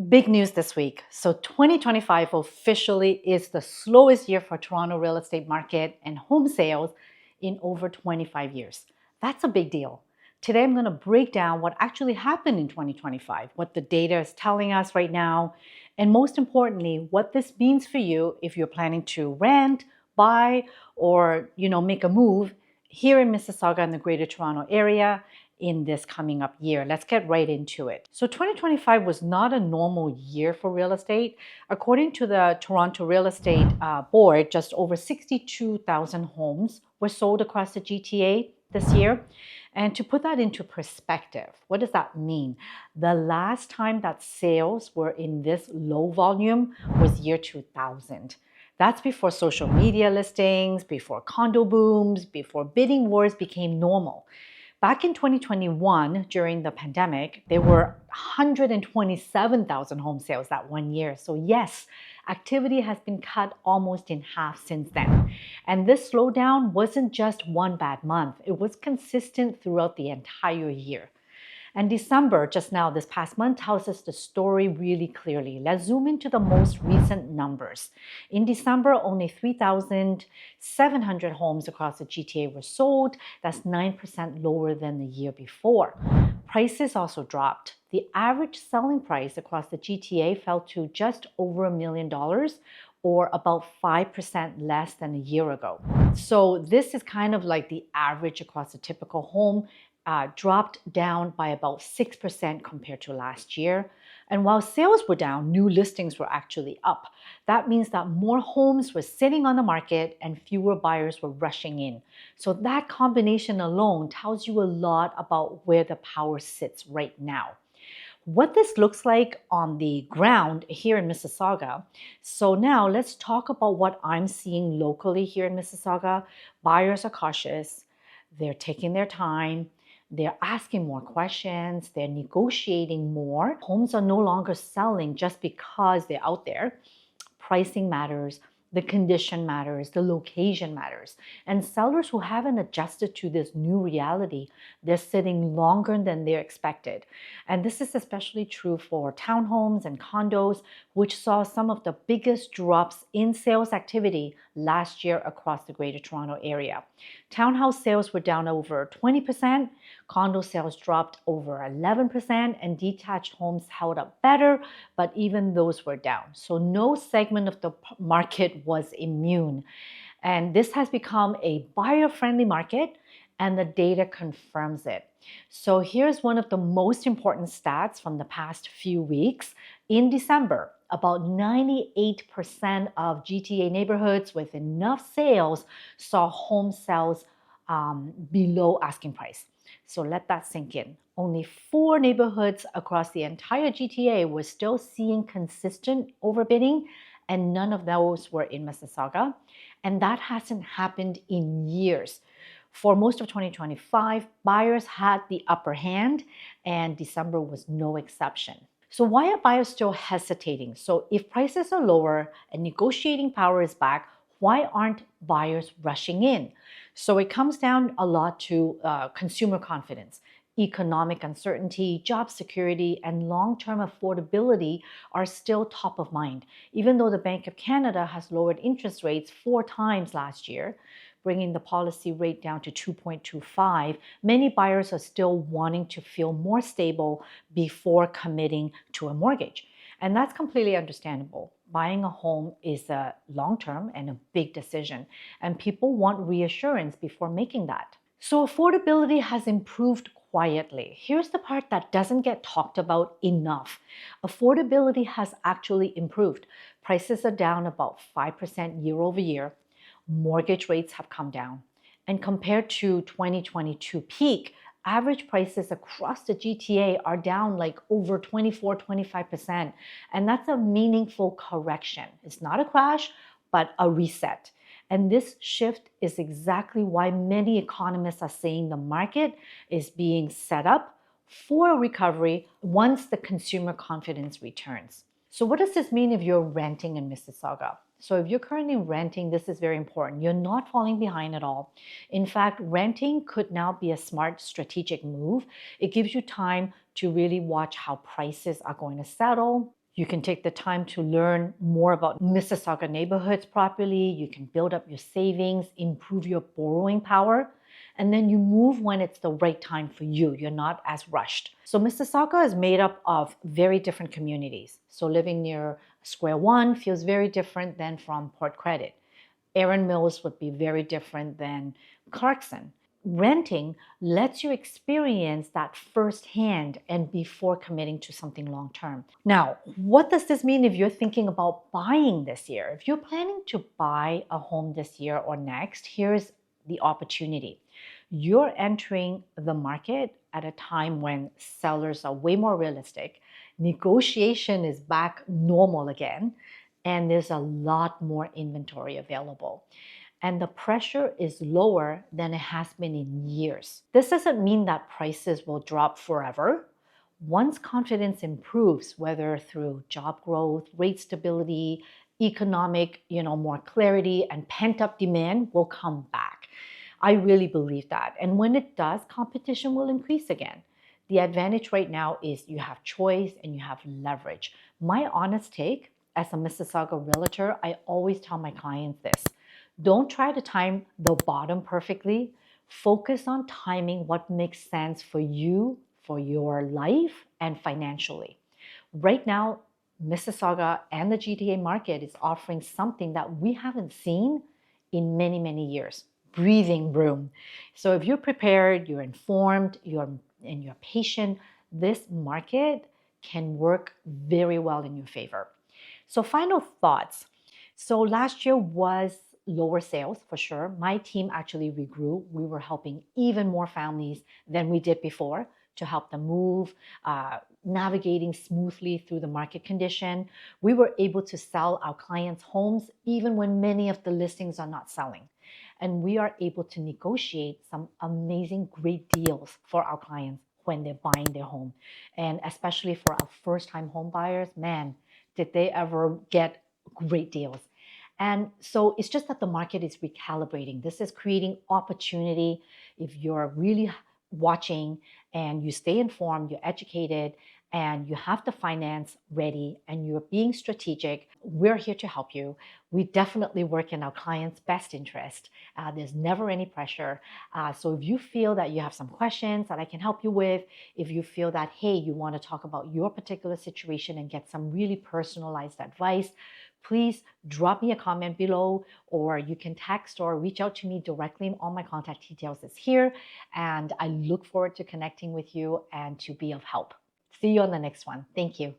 Big news this week. So 2025 officially is the slowest year for Toronto real estate market and home sales in over 25 years. That's a big deal. Today I'm going to break down what actually happened in 2025, what the data is telling us right now, and most importantly, what this means for you if you're planning to rent, buy, or make a move here in Mississauga and the Greater Toronto area in this coming up year. Let's get right into it. So 2025 was not a normal year for real estate. According to the Toronto Real Estate Board, just over 62,000 homes were sold across the GTA this year. And to put that into perspective, what does that mean? The last time that sales were in this low volume was year 2000. That's before social media listings, before condo booms, before bidding wars became normal. Back in 2021, during the pandemic, there were 127,000 home sales that one year. So yes, activity has been cut almost in half since then. And this slowdown wasn't just one bad month. It was consistent throughout the entire year. And December, just now, this past month, tells us the story really clearly. Let's zoom into the most recent numbers. In December, only 3,700 homes across the GTA were sold. That's 9% lower than the year before. Prices also dropped. The average selling price across the GTA fell to just over $1 million, or about 5% less than a year ago. So this is kind of like the average across a typical home. Dropped down by about 6% compared to last year. And while sales were down, new listings were actually up. That means that more homes were sitting on the market and fewer buyers were rushing in. So that combination alone tells you a lot about where the power sits right now. What this looks like on the ground here in Mississauga. So now let's talk about what I'm seeing locally here in Mississauga. Buyers are cautious. They're taking their time. They're asking more questions. They're negotiating more. Homes are no longer selling just because they're out there. Pricing matters. The condition matters, the location matters. And sellers who haven't adjusted to this new reality, they're sitting longer than they're expected. And this is especially true for townhomes and condos, which saw some of the biggest drops in sales activity last year across the Greater Toronto area. Townhouse sales were down over 20%, condo sales dropped over 11%, and detached homes held up better, but even those were down. So no segment of the market was immune. And this has become a buyer-friendly market, and the data confirms it. So here's one of the most important stats from the past few weeks. In December, about 98% of GTA neighborhoods with enough sales saw home sales below asking price. So let that sink in. Only 4 neighborhoods across the entire GTA were still seeing consistent overbidding, and none of those were in Mississauga. And that hasn't happened in years. For most of 2025, buyers had the upper hand, and December was no exception. So why are buyers still hesitating? So if prices are lower and negotiating power is back, why aren't buyers rushing in? So it comes down a lot to consumer confidence. Economic uncertainty, job security, and long-term affordability are still top of mind, even though the Bank of Canada has lowered interest rates 4 times last year, bringing the policy rate down to 2.25. Many buyers are still wanting to feel more stable before committing to a mortgage. And that's completely understandable. Buying a home is a long-term and a big decision, and people want reassurance before making that. So affordability has improved quietly. Here's the part that doesn't get talked about enough. Affordability has actually improved. Prices are down about 5% year over year. Mortgage rates have come down. And compared to 2022 peak, average prices across the GTA are down like over 24-25%. And that's a meaningful correction. It's not a crash, but a reset. And this shift is exactly why many economists are saying the market is being set up for a recovery once the consumer confidence returns. So what does this mean if you're renting in Mississauga? So if you're currently renting, this is very important. You're not falling behind at all. In fact, renting could now be a smart strategic move. It gives you time to really watch how prices are going to settle. You can take the time to learn more about Mississauga neighborhoods properly. You can build up your savings, improve your borrowing power, and then you move when it's the right time for you. You're not as rushed. So Mississauga is made up of very different communities. So living near Square One feels very different than from Port Credit. Erin Mills would be very different than Clarkson. Renting lets you experience that firsthand and before committing to something long term. Now, what does this mean if you're thinking about buying this year? If you're planning to buy a home this year or next, here's the opportunity. You're entering the market at a time when sellers are way more realistic, negotiation is back normal again, and there's a lot more inventory available. And the pressure is lower than it has been in years. This doesn't mean that prices will drop forever. Once confidence improves, whether through job growth, rate stability, economic, more clarity, and pent-up demand will come back. I really believe that. And when it does, competition will increase again. The advantage right now is you have choice and you have leverage. My honest take as a Mississauga realtor, I always tell my clients this. Don't try to time the bottom perfectly. Focus on timing what makes sense for you, for your life, and financially. Right now, Mississauga and the GTA market is offering something that we haven't seen in many, many years. Breathing room. So if you're prepared, you're informed, and you're patient, this market can work very well in your favor. So final thoughts. So last year was lower sales for sure. My team actually regrew. We were helping even more families than we did before to help them move, navigating smoothly through the market condition. We were able to sell our clients' homes even when many of the listings are not selling. And we are able to negotiate some amazing, great deals for our clients when they're buying their home. And especially for our first-time home buyers, man, did they ever get great deals. And so it's just that the market is recalibrating. This is creating opportunity. If you're really watching and you stay informed, you're educated, and you have the finance ready and you're being strategic, we're here to help you. We definitely work in our clients' best interest. There's never any pressure. So if you feel that you have some questions that I can help you with, if you feel that, hey, you want to talk about your particular situation and get some really personalized advice, please drop me a comment below, or you can text or reach out to me directly. All my contact details is here. And I look forward to connecting with you and to be of help. See you on the next one. Thank you.